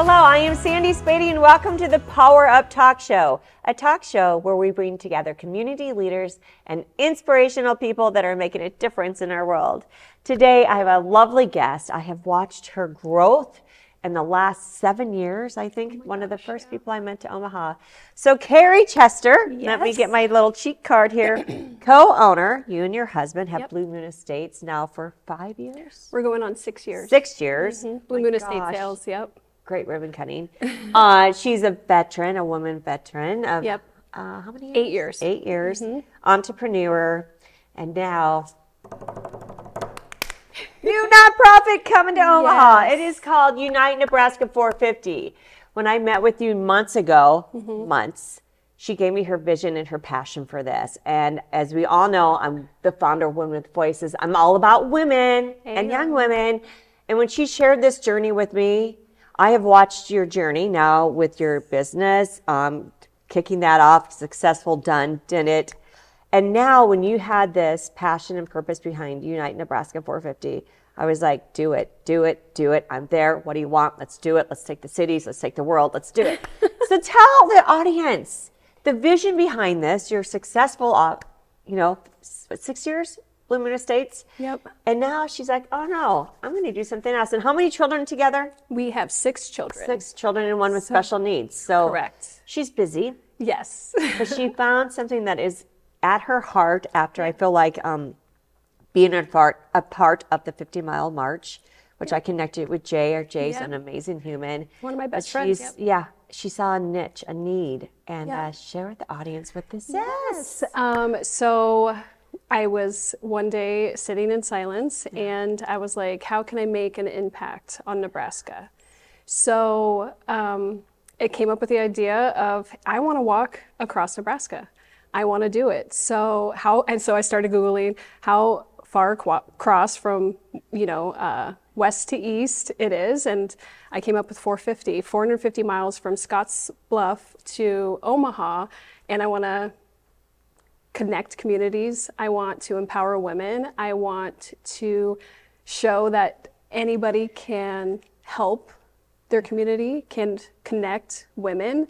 Hello, I am Sandy Spady and welcome to the Power Up Talk Show, a talk show where we bring together community leaders and inspirational people that are making a difference in our world. Today, I have a lovely guest. I have watched her growth in the last 7 years, I think, one of the first people I met to Omaha. So Kerry Chester, let me get my little cheat card here, co-owner, you and your husband have Blue Moon Estates now for 5 years? We're going on 6 years. 6 years. Blue Moon Estate sales, Great ribbon cutting. She's a veteran, a woman veteran of how many years? 8 years. 8 years. Entrepreneur, and now new nonprofit coming to Omaha. It is called Unite Nebraska 450. When I met with you months ago, she gave me her vision and her passion for this. And as we all know, I'm the founder of Women with Voices. I'm all about women and young women. And when she shared this journey with me, I have watched your journey now with your business, kicking that off, successful, done, did it. And now when you had this passion and purpose behind Unite Nebraska 450, I was like, do it, do it, do it. I'm there. What do you want? Let's do it. Let's take the cities. Let's take the world. Let's do it. So tell the audience the vision behind this. You're successful, 6 years? Blue Moon Estates. Yep. And now she's like, oh no, I'm going to do something else. And how many children together? We have 6 children. 6 children and one with special needs. So correct. She's busy. Yes. But she found something that is at her heart after I feel like being a part of the 50-mile march, which I connected with Jay. Jay's an amazing human. One of my best friends. She saw a niche, a need, and share with the audience what this is. So I was one day sitting in silence and I was like, how can I make an impact on Nebraska? So it came up with the idea of, I want to walk across Nebraska. I want to do it. So so I started Googling how far across from, west to east it is. And I came up with 450 miles from Scotts Bluff to Omaha. And I want to connect communities. I want to empower women. I want to show that anybody can help their community, can connect women,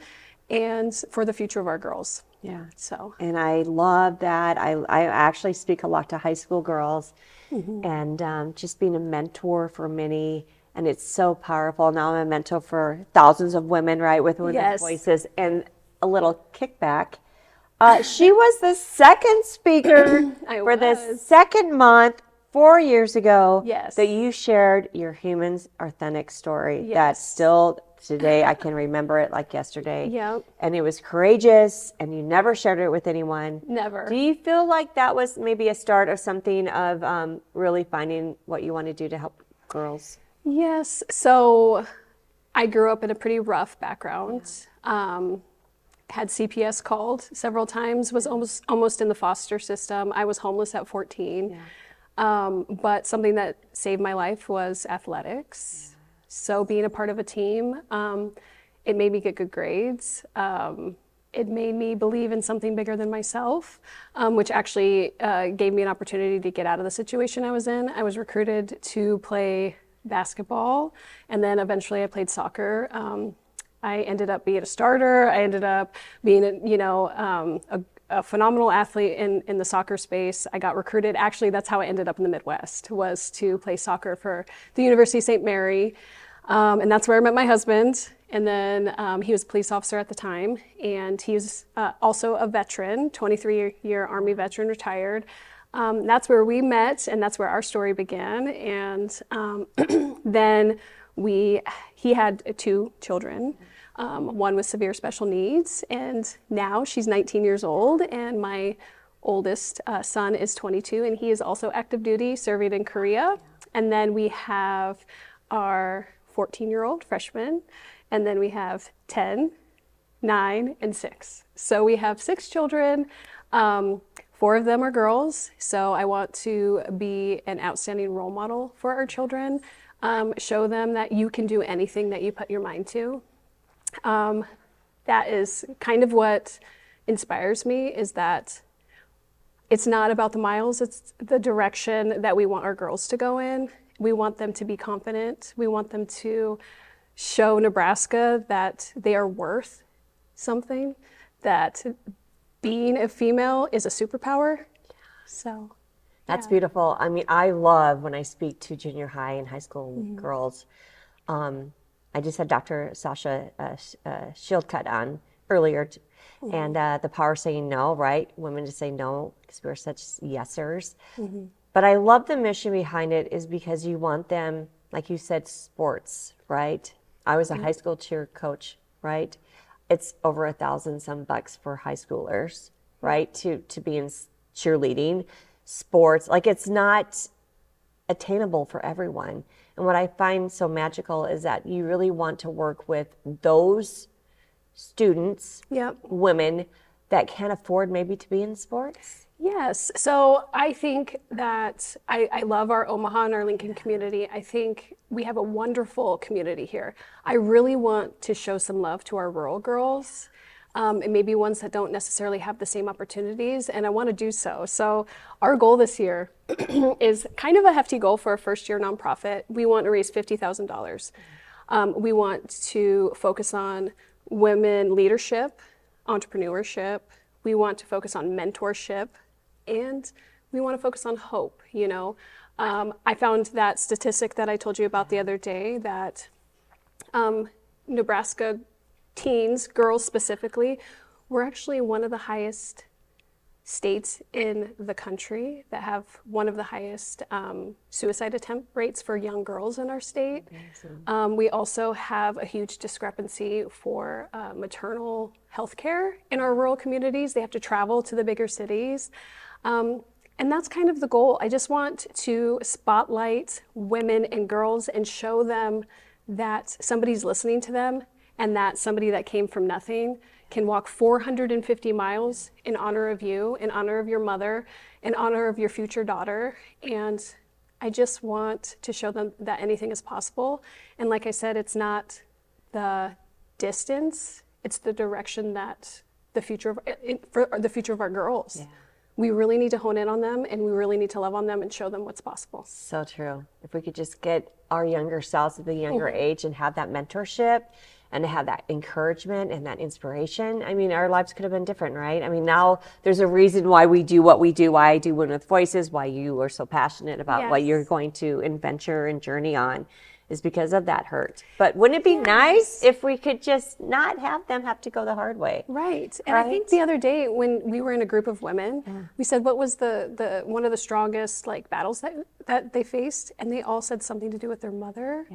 and for the future of our girls. Yeah. So. And I love that. I actually speak a lot to high school girls and just being a mentor for many. And it's so powerful. Now I'm a mentor for thousands of women, right, with Women's Voices. And a little kickback. She was the second speaker for the second month 4 years ago that you shared your Humans Authentic story. That's still today, I can remember it like yesterday. And it was courageous and you never shared it with anyone. Never. Do you feel like that was maybe a start of something of really finding what you want to do to help girls? Yes. So I grew up in a pretty rough background. Had CPS called several times, was almost in the foster system. I was homeless at 14. But something that saved my life was athletics. So being a part of a team, it made me get good grades. It made me believe in something bigger than myself, which actually gave me an opportunity to get out of the situation I was in. I was recruited to play basketball, and then eventually I played soccer. I ended up being a starter. I ended up being, a phenomenal athlete in the soccer space. I got recruited. Actually, that's how I ended up in the Midwest, was to play soccer for the University of St. Mary. And that's where I met my husband. And then he was a police officer at the time. And he's also a veteran, 23-year Army veteran, retired. That's where we met, and that's where our story began. And then he had 2 children, one with severe special needs, and now she's 19 years old, and my oldest son is 22, and he is also active duty, serving in Korea. And then we have our 14-year-old freshman, and then we have 10, 9, and 6. So we have 6 children. 4 of them are girls, so I want to be an outstanding role model for our children. Show them that you can do anything that you put your mind to. That is kind of what inspires me, is that it's not about the miles, it's the direction that we want our girls to go in. We want them to be confident. We want them to show Nebraska that they are worth something, that being a female is a superpower. So that's beautiful. I mean, I love when I speak to junior high and high school girls. I just had Dr. Sasha Shieldcut on earlier, and the power of saying no, right? Women to say no because we're such yesers. But I love the mission behind it is because you want them, like you said, sports, right? I was a high school cheer coach, right? It's over $1,000 some bucks for high schoolers, right? To be in cheerleading, sports, like it's not attainable for everyone. And what I find so magical is that you really want to work with those students, women that can't afford maybe to be in sports. Yes. So I think that I love our Omaha and our Lincoln community. I think we have a wonderful community here. I really want to show some love to our rural girls, and maybe ones that don't necessarily have the same opportunities, and I want to do so. So our goal this year is kind of a hefty goal for a first-year nonprofit. We want to raise $50,000. We want to focus on women leadership, entrepreneurship. We want to focus on mentorship, and we want to focus on hope. You know, I found that statistic that I told you about the other day that Nebraska teens, girls specifically, we're actually one of the highest states in the country that have one of the highest suicide attempt rates for young girls in our state. We also have a huge discrepancy for maternal health care in our rural communities. They have to travel to the bigger cities. And that's kind of the goal. I just want to spotlight women and girls and show them that somebody's listening to them, and that somebody that came from nothing can walk 450 miles in honor of you, in honor of your mother, in honor of your future daughter. And I just want to show them that anything is possible. And like I said, it's not the distance, it's the direction that the future of, for the future of our girls. We really need to hone in on them, and we really need to love on them and show them what's possible. So true. If we could just get our younger selves at the younger age and have that mentorship and to have that encouragement and that inspiration, I mean, our lives could have been different, right? I mean, now there's a reason why we do what we do, why I do Women with Voices, why you are so passionate about what you're going to adventure and journey on, is because of that hurt. But wouldn't it be nice if we could just not have them have to go the hard way? Right. And I think the other day when we were in a group of women, we said, what was the one of the strongest like battles that they faced? And they all said something to do with their mother.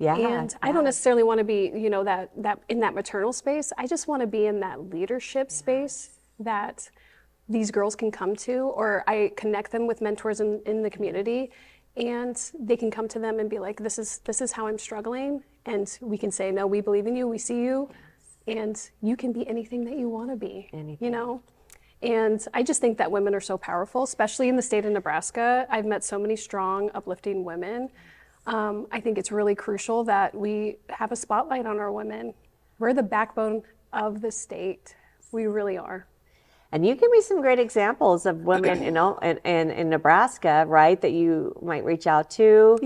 And I don't necessarily want to be, you know, that in that maternal space. I just want to be in that leadership space that these girls can come to, or I connect them with mentors in the community, and they can come to them and be like, this is how I'm struggling, and we can say, no, we believe in you, we see you, and you can be anything that you want to be, you know? And I just think that women are so powerful, especially in the state of Nebraska. I've met so many strong, uplifting women. I think it's really crucial that we have a spotlight on our women. We're the backbone of the state. We really are. And you give me some great examples of women in Nebraska, right, that you might reach out to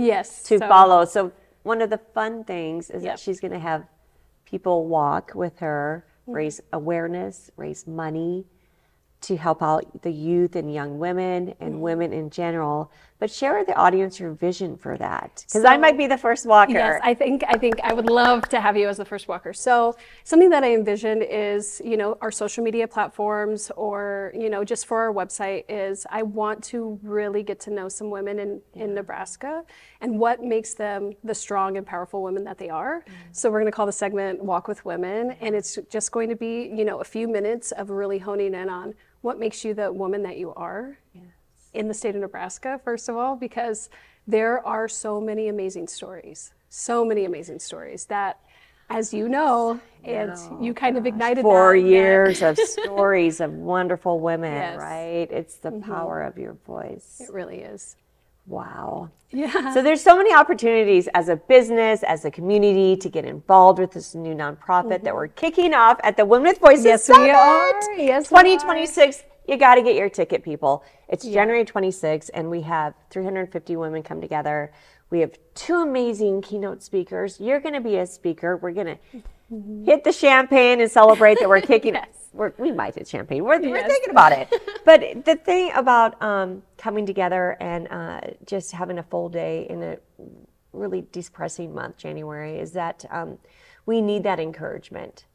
follow. So one of the fun things is that she's going to have people walk with her, raise awareness, raise money to help out the youth and young women and women in general. But share with the audience your vision for that, because I might be the first walker. Yes, I think I would love to have you as the first walker. So something that I envisioned is, you know, our social media platforms, or, you know, just for our website, is I want to really get to know some women in Nebraska and what makes them the strong and powerful women that they are. So we're going to call the segment Walk with Women, and it's just going to be, you know, a few minutes of really honing in on what makes you the woman that you are in the state of Nebraska, first of all, because there are so many amazing stories that, as you know, and you kind of ignited 4 years of stories of wonderful women, right? It's the power of your voice. It really is. Wow. So there's so many opportunities as a business, as a community, to get involved with this new nonprofit that we're kicking off at the Women with Voices Summit. We are. Yes, 2026. You got to get your ticket, people. It's January 26th, and we have 350 women come together. We have 2 amazing keynote speakers. You're going to be a speaker. We're going to hit the champagne and celebrate that we're kicking it. We might hit champagne. We're thinking about it. But the thing about coming together and just having a full day in a really depressing month, January, is that we need that encouragement.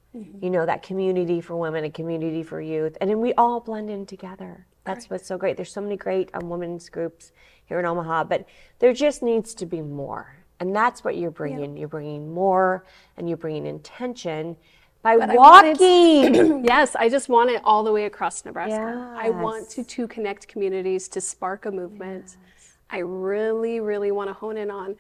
You know, that community for women, a community for youth. And then we all blend in together. That's what's so great. There's so many great women's groups here in Omaha, but there just needs to be more. And that's what you're bringing. You're bringing more, and you're bringing intention by walking. Yes, I just want it all the way across Nebraska. I want to connect communities, to spark a movement. I really, really want to hone in on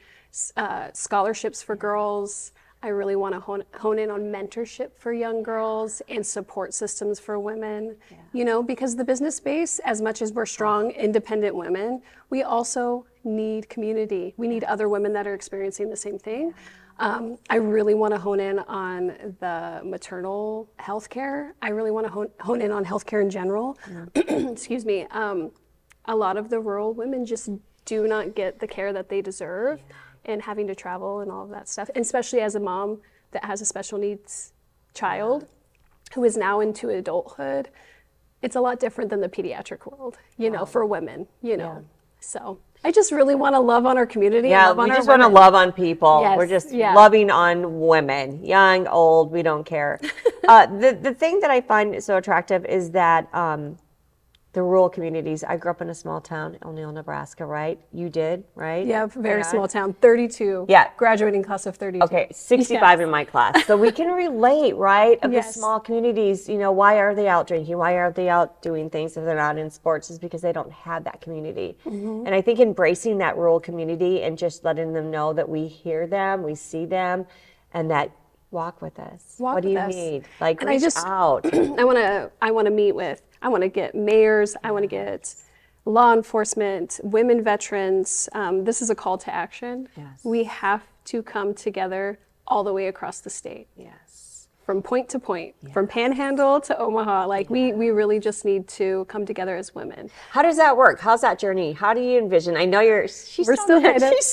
scholarships for girls. I really want to hone in on mentorship for young girls and support systems for women, you know, because the business space, as much as we're strong, independent women, we also need community. We need other women that are experiencing the same thing. I really want to hone in on the maternal health care. I really want to hone in on healthcare in general. Excuse me. A lot of the rural women just do not get the care that they deserve. And having to travel and all of that stuff, and especially as a mom that has a special needs child who is now into adulthood, it's a lot different than the pediatric world, you know, for women, you know. So I just really want to love on our community. Yeah, and love we on just our want to women. love on people. Yes, We're just loving on women, young, old, we don't care. The thing that I find so attractive is that the rural communities. I grew up in a small town, O'Neill, Nebraska, right? You did, right? Yeah, very small town, 32. Yeah. Graduating class of 32. Okay, 65 in my class. So we can relate, right? Of the small communities, you know, why are they out drinking? Why are they out doing things if they're not in sports? Is because they don't have that community. And I think embracing that rural community and just letting them know that we hear them, we see them, and that walk with us. What do you need? Like, reach out. I want to meet with, I want to get mayors, I want to get law enforcement, women veterans. This is a call to action. Yes. We have to come together all the way across the state. Yes. From point to point, from Panhandle to Omaha. Like we really just need to come together as women. How does that work? How's that journey? How do you envision? I know We're still at it.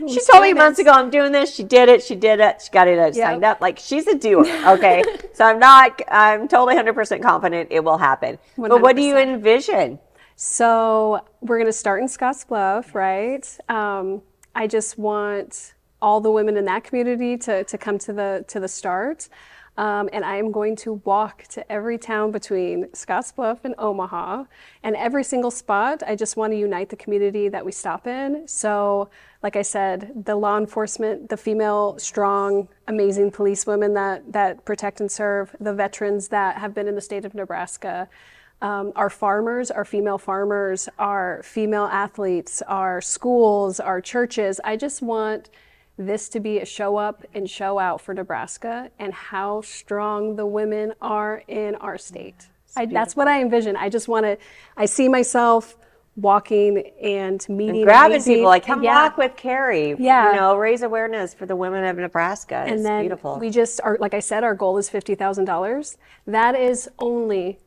She told me months ago, I'm doing this. She did it. She got it signed up. Like, she's a doer. Okay. So I'm totally 100% confident it will happen. 100%. But what do you envision? So we're going to start in Scottsbluff, right? I just want all the women in that community to come to the start. And I am going to walk to every town between Scottsbluff and Omaha. And every single spot, I just want to unite the community that we stop in. So, like I said, the law enforcement, the female, strong, amazing police women that protect and serve, the veterans that have been in the state of Nebraska, our farmers, our female farmers, our female athletes, our schools, our churches. I just want this to be a show up and show out for Nebraska and how strong the women are in our state. That's what I envision. I see myself walking and meeting and grabbing people, like, come walk with Kerry. Yeah. You know, raise awareness for the women of Nebraska. It's beautiful. We just are, like I said, our goal is $50,000. That is only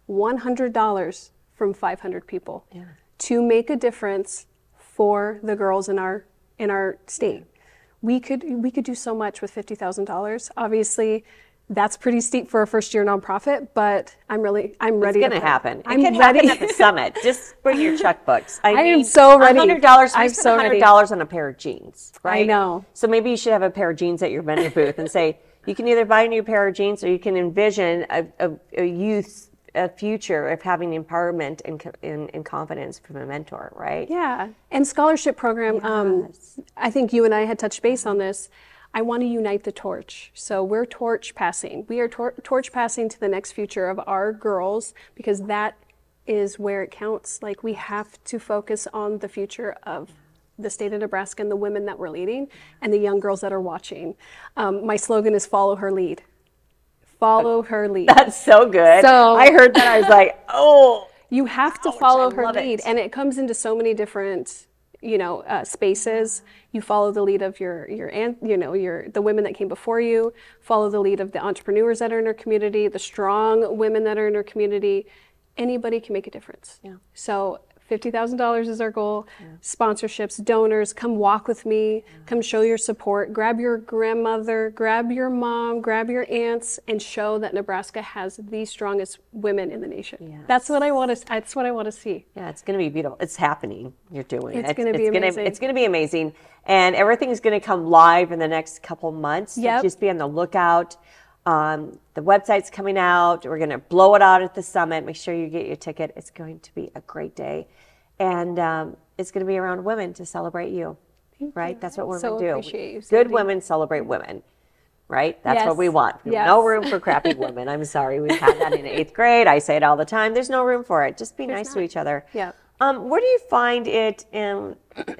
$100 from 500 people to make a difference for the girls in our state. We could do so much with $50,000. Obviously, that's pretty steep for a first-year nonprofit, but I'm ready. It's going to happen. It can ready. happen at the summit. Just bring your checkbooks. I mean, am so ready. $100. I'm so ready. $100 on a pair of jeans, right? I know. So maybe you should have a pair of jeans at your vendor booth and say, you can either buy a new pair of jeans, or you can envision a youth's future of having empowerment and confidence from a mentor, right? Yeah, and scholarship program. I think you and I had touched base on this. I want to unite the torch. So we're torch passing. We are torch passing to the next future of our girls, because that is where it counts. Like, we have to focus on the future of the state of Nebraska and the women that we're leading and the young girls that are watching. My slogan is follow her lead. Follow her lead. That's so good. So I heard that. I was like, oh. You have to follow her lead. And it comes into so many different, spaces. You follow the lead of your aunt, the women that came before you. Follow the lead of the entrepreneurs that are in our community, the strong women that are in our community. Anybody can make a difference. Yeah. So $50,000 is our goal. Sponsorships, donors, come walk with me, come show your support, grab your grandmother, grab your mom, grab your aunts, and show that Nebraska has the strongest women in the nation. That's what I want to see. Yeah, it's going to be beautiful. It's happening. You're doing it. It's going to be amazing. It's going to be amazing. And everything's going to come live in the next couple months. So just be on the lookout. The website's coming out. We're going to blow it out at the summit. Make sure you get your ticket. It's going to be a great day. And it's going to be around women to celebrate you, right? That's what women do. Appreciate you, Good women celebrate women, right? That's what we want. No room for crappy women. I'm sorry. We've had that in 8th grade. I say it all the time. There's no room for it. Just be nice to each other. Yeah. Where do you find it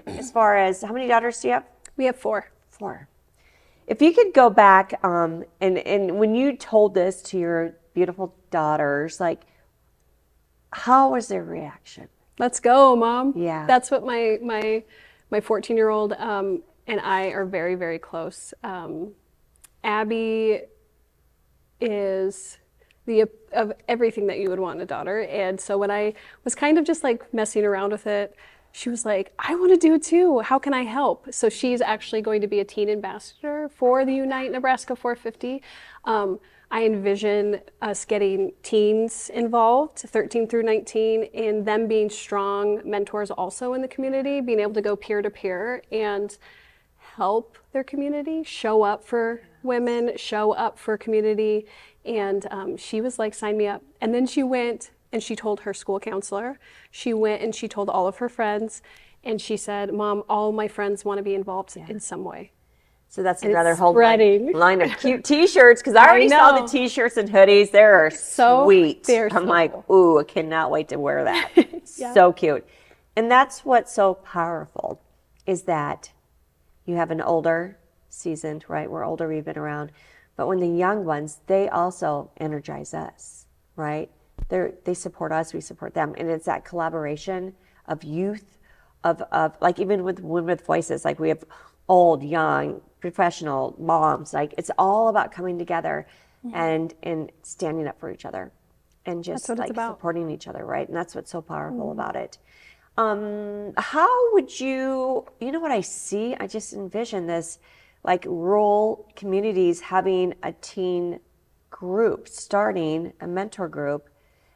as far as how many daughters do you have? We have 4. 4. If you could go back and when you told this to your beautiful daughters, like, how was their reaction? Let's go, Mom. Yeah. That's what my 14-year-old and I are very, very close. Abby is of everything that you would want in a daughter. And so when I was kind of just like messing around with it, she was like, I want to do it too. How can I help? So she's actually going to be a teen ambassador for the Unite Nebraska 450. I envision us getting teens involved, 13 through 19, and them being strong mentors also in the community, being able to go peer to peer and help their community, show up for women, show up for community. And she was like, sign me up. And then she went and she told her school counselor. She went and she told all of her friends. And she said, Mom, all my friends want to be involved in some way. So that's another whole line of cute T-shirts, because I already saw the T-shirts and hoodies. They are sweet. I'm like, ooh, I cannot wait to wear that. So cute. And that's what's so powerful, is that you have an older, seasoned, right? We're older, we've been around. But when the young ones, they also energize us, right? They support us, we support them. And it's that collaboration of youth, of like even with Women with Voices, like we have old, young, professional, moms, like it's all about coming together and standing up for each other and just like supporting each other, right? And that's what's so powerful about it. How would you know what I see? I just envision this, like rural communities having a teen group, starting a mentor group,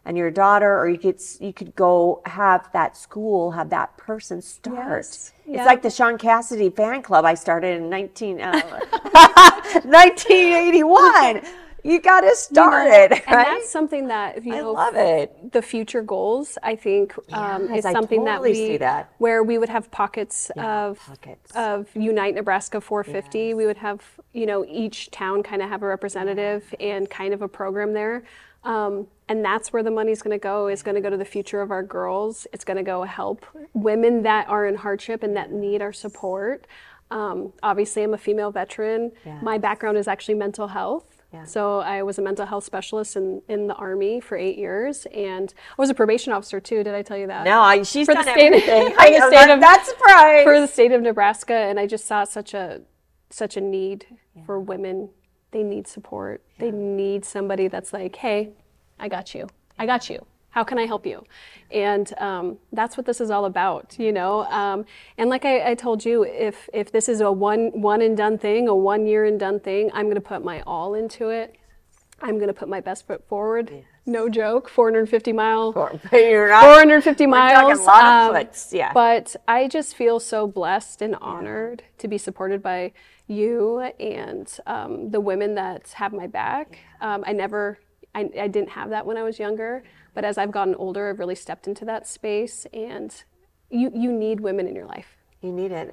and your daughter, or you could go have that school, have that person start. It's like the Sean Cassidy fan club I started in 1981. You got to start it, right? And that's something that, I love it. The future goals, I think, is something where we would have pockets of Unite Nebraska 450. We would have, each town kind of have a representative and kind of a program there. And that's where the money's going to go, is going to go to the future of our girls. It's going to go help women that are in hardship and that need our support. Obviously, I'm a female veteran. My background is actually mental health. So I was a mental health specialist in the Army for 8 years, and I was a probation officer too. Did I tell you that? No, she's done everything. That's surprise. For the state of Nebraska, and I just saw such a need for women. They need support. They need somebody that's like, hey, I got you. I got you. How can I help you? And that's what this is all about, And like I told you, if this is a one and done thing, a 1 year and done thing, I'm going to put my all into it. I'm going to put my best foot forward. No joke. 450 miles. 450 miles. A lot of foots. But I just feel so blessed and honored to be supported by you and the women that have my back. I didn't have that when I was younger. But as I've gotten older, I've really stepped into that space, and you need women in your life. You need it.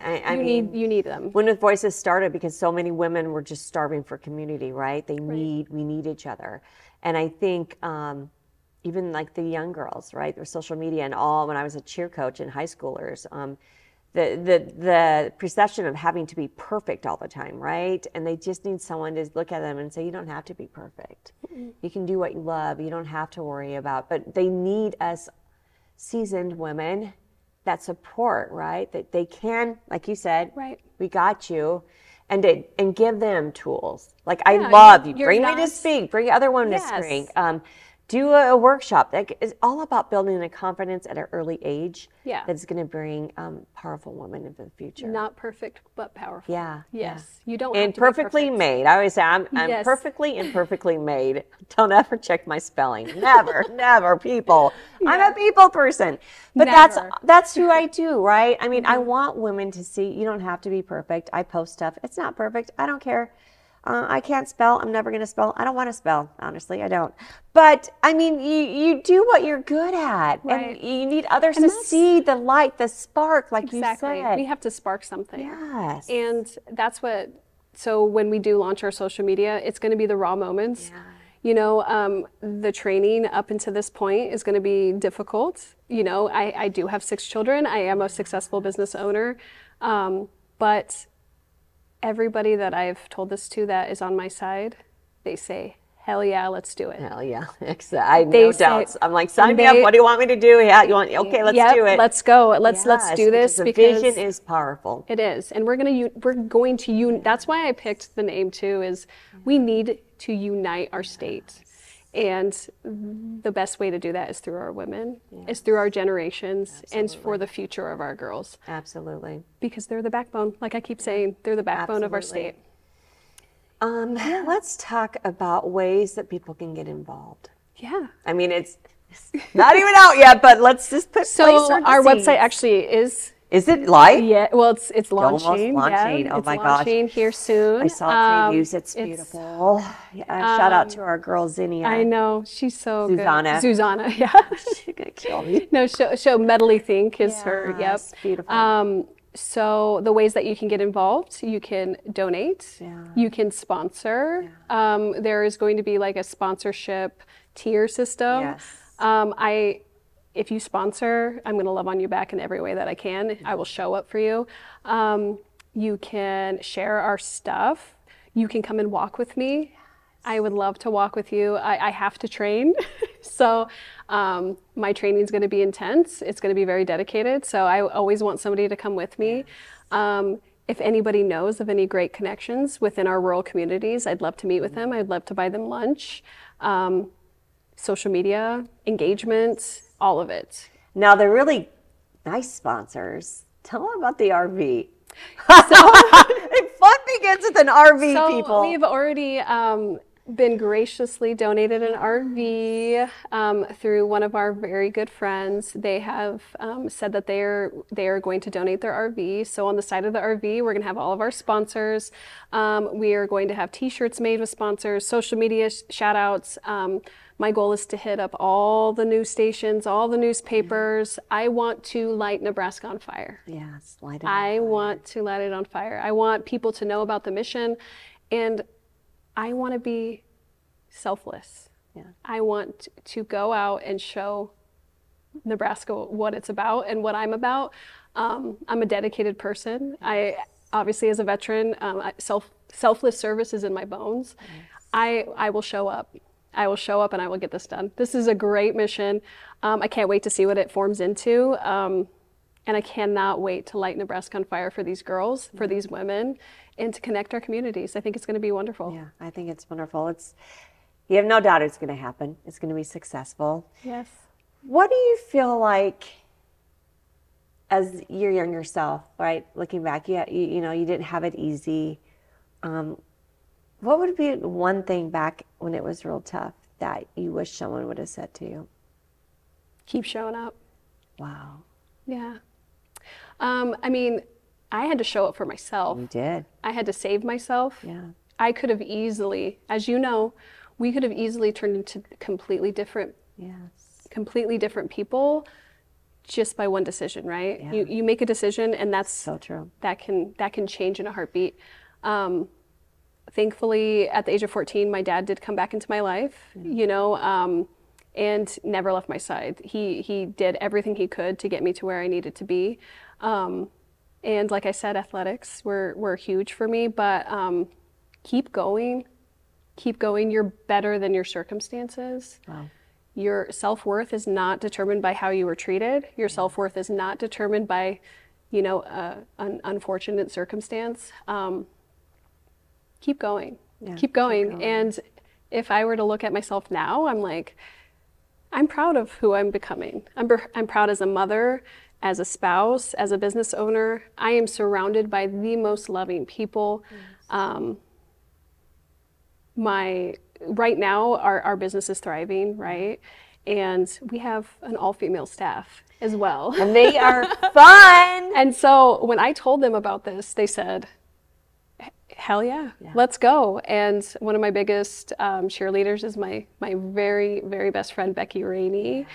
You need them. Women with Voices started because so many women were just starving for community, right? We need each other. And I think even like the young girls, right? There's social media and all. When I was a cheer coach in high schoolers, the perception of having to be perfect all the time, right? And they just need someone to look at them and say, you don't have to be perfect. You can do what you love. You don't have to worry about. But they need us seasoned women that support, right? That they can, like you said, we got you, and give them tools. Like I love you. Bring me to speak. Bring other women to speak. do a workshop that is all about building a confidence at an early age. Yeah. That's going to bring powerful women into the future. Not perfect, but powerful. Yeah. Yes. You don't And have to perfectly be perfect. made. I always say I'm Yes. perfectly and perfectly made. Don't ever check my spelling. Never, never, people. I'm a people person. But Never. that's who I do, right? I mean, I want women to see you don't have to be perfect. I post stuff. It's not perfect. I don't care. I can't spell. I'm never going to spell. I don't want to spell. Honestly, I don't. But I mean, you do what you're good at. Right. And you need others to see the light, the spark, like Exactly. you said. We have to spark something. Yes. And that's what, so when we do launch our social media, it's going to be the raw moments. Yeah. You know, the training up until this point is going to be difficult. You know, I do have 6 children. I am a successful business owner. But everybody that I've told this to that is on my side, they say, hell yeah, let's do it. Hell yeah. I have no doubts. I'm like, sign me up. What do you want me to do? Yeah, okay, let's do it. Let's go. Let's do this because the vision is powerful. It is. And we're going to that's why I picked the name too, is we need to unite our state. And the best way to do that is through our women, is through our generations, and for the future of our girls. Absolutely. Because they're the backbone. Like I keep saying, they're the backbone of our state. Let's talk about ways that people can get involved. Yeah. I mean, it's not even out yet, but let's just put our website actually is. Is it live? Yeah, well, it's launching. Almost launching. Yeah, Oh my gosh. It's launching here soon. I saw previews. It's beautiful. Shout out to our girl, Zinnia. I know. She's so Susanna. good. Susanna, yeah. She's going to kill me. No, show Medley Think is her. Yep. Beautiful. So the ways that you can get involved, you can donate. Yeah. You can sponsor. Yeah. There is going to be like a sponsorship tier system. Yes. If you sponsor, I'm going to love on you back in every way that I can. I will show up for you. You can share our stuff. You can come and walk with me. I would love to walk with you. I have to train. So my training is going to be intense. It's going to be very dedicated. So I always want somebody to come with me. If anybody knows of any great connections within our rural communities, I'd love to meet with them. I'd love to buy them lunch. Social media, engagement, all of it. Now, they're really nice sponsors. Tell them about the RV. Fun begins with an RV, people. We've already been graciously donated an RV through one of our very good friends. They have said that they are going to donate their RV. So on the side of the RV, we're going to have all of our sponsors. We are going to have T-shirts made with sponsors, social media shout outs. My goal is to hit up all the news stations, all the newspapers. I want to light Nebraska on fire. Yes, light it on I fire. want to light it on fire. I want people to know about the mission, and I want to be selfless. Yeah. I want to go out and show Nebraska what it's about and what I'm about. I'm a dedicated person. I obviously, as a veteran, selfless service is in my bones. Yes. I will show up. I will show up and I will get this done. This is a great mission. I can't wait to see what it forms into. And I cannot wait to light Nebraska on fire for these girls, for these women, and to connect our communities. I think it's going to be wonderful. Yeah, I think it's wonderful. You have no doubt it's going to happen. It's going to be successful. Yes. What do you feel like as your younger self, right? Looking back, you didn't have it easy. What would be one thing back when it was real tough that you wish someone would have said to you? Keep showing up. Wow. Yeah. I mean, I had to show up for myself. You did. I had to save myself. Yeah. I could have easily, as you know, we could have easily turned into completely different people just by one decision, right? Yeah. You make a decision, and that's so true. That can change in a heartbeat. Thankfully, at the age of 14, my dad did come back into my life, and never left my side. He did everything he could to get me to where I needed to be. And like I said, athletics were huge for me, but keep going. Keep going. You're better than your circumstances. Wow. Your self-worth is not determined by how you were treated. Your self-worth is not determined by, an unfortunate circumstance. Keep going. Yeah, keep going. And if I were to look at myself now, I'm like, I'm proud of who I'm becoming. I'm proud as a mother, as a spouse, as a business owner. I am surrounded by the most loving people. Yes. Right now, our business is thriving, right? And we have an all-female staff as well. And they are fun. And so when I told them about this, they said, hell yeah, let's go. And one of my biggest cheerleaders is my very, very best friend, Becky Rainey.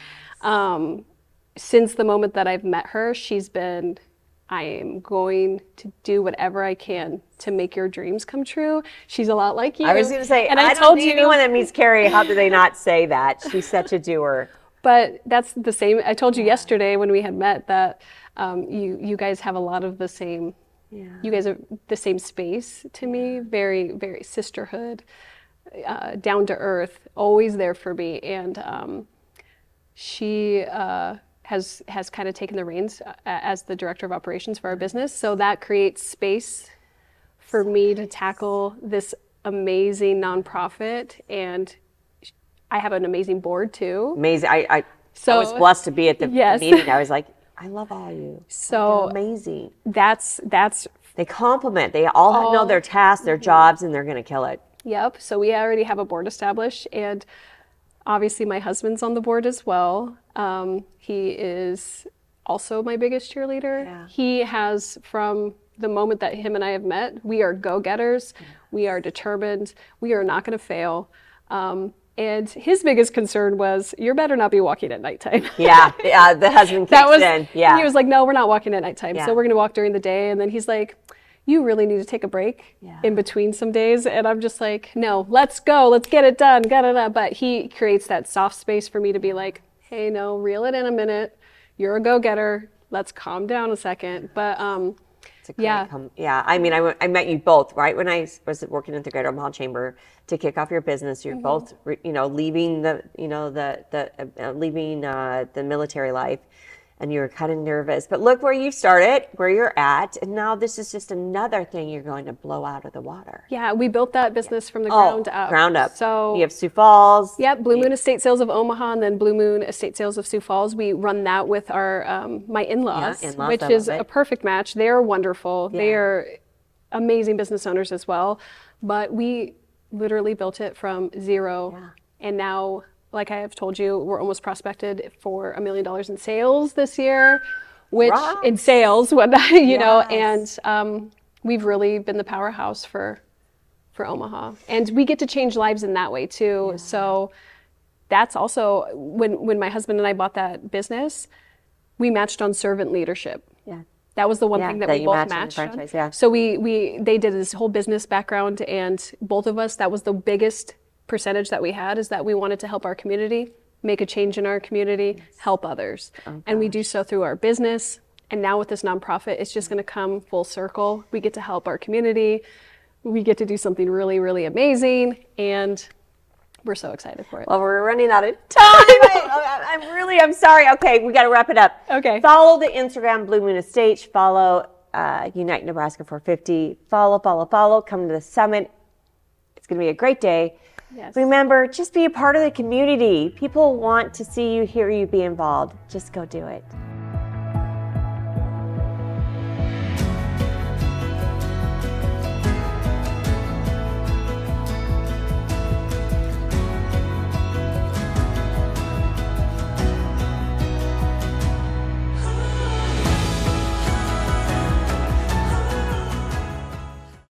Since the moment that I've met her, she's been, I am going to do whatever I can to make your dreams come true. She's a lot like you. I was going to say, and I told you, anyone that meets Kerry, how do they not say that? She's such a doer. But that's the same. I told you yesterday when we had met that you guys have a lot of the same. Yeah. You guys are the same space to me. Very, very sisterhood, down to earth, always there for me. And she has kind of taken the reins as the director of operations for our business. So that creates space for me to tackle this amazing nonprofit. And I have an amazing board too. Amazing. I was blessed to be at the meeting. I was like, I love all of you. So they're amazing. That's they complement. They all know their tasks, their jobs, and they're going to kill it. Yep. So we already have a board established, and obviously my husband's on the board as well. He is also my biggest cheerleader. Yeah. He has, from the moment that him and I have met, we are go-getters. Yeah. We are determined. We are not going to fail. And his biggest concern was, you better not be walking at nighttime. Yeah, the husband kicks in. Yeah. He was like, no, we're not walking at nighttime. Yeah. So we're going to walk during the day. And then he's like, you really need to take a break in between some days. And I'm just like, no, let's go. Let's get it done. But he creates that soft space for me to be like, hey, no, reel it in a minute. You're a go-getter. Let's calm down a second. But I mean, I met you both, right? When I was working at the Greater Omaha Chamber to kick off your business, you're both, leaving leaving the military life, and you were kind of nervous. But look where you started, where you're at, and now this is just another thing you're going to blow out of the water. Yeah, we built that business from the ground up. Ground up. So you have Sioux Falls. Yep, Blue Moon Estate Sales of Omaha, and then Blue Moon Estate Sales of Sioux Falls. We run that with our my in-laws, which is a perfect match. They're wonderful. Yeah. They are amazing business owners as well. But we literally built it from zero, and now, like I have told you, we're almost prospected for $1 million in sales this year, which in sales, and we've really been the powerhouse for Omaha, and we get to change lives in that way too. Yeah. So that's also when my husband and I bought that business, we matched on servant leadership. Yeah. That was the one thing that we both matched on. Yeah. So they did this whole business background, and both of us, that was the biggest percentage that we had, is that we wanted to help our community, make a change in our community, help others. And we do so through our business. And now with this nonprofit, it's just going to come full circle. We get to help our community. We get to do something really, really amazing. And we're so excited for it. Well, we're running out of time. I'm sorry. Okay, we got to wrap it up. Okay. Follow the Instagram Blue Moon Estate. Follow Unite Nebraska 450. Follow. Come to the summit. It's going to be a great day. Yes. Remember, just be a part of the community. People want to see you, hear you, be involved. Just go do it.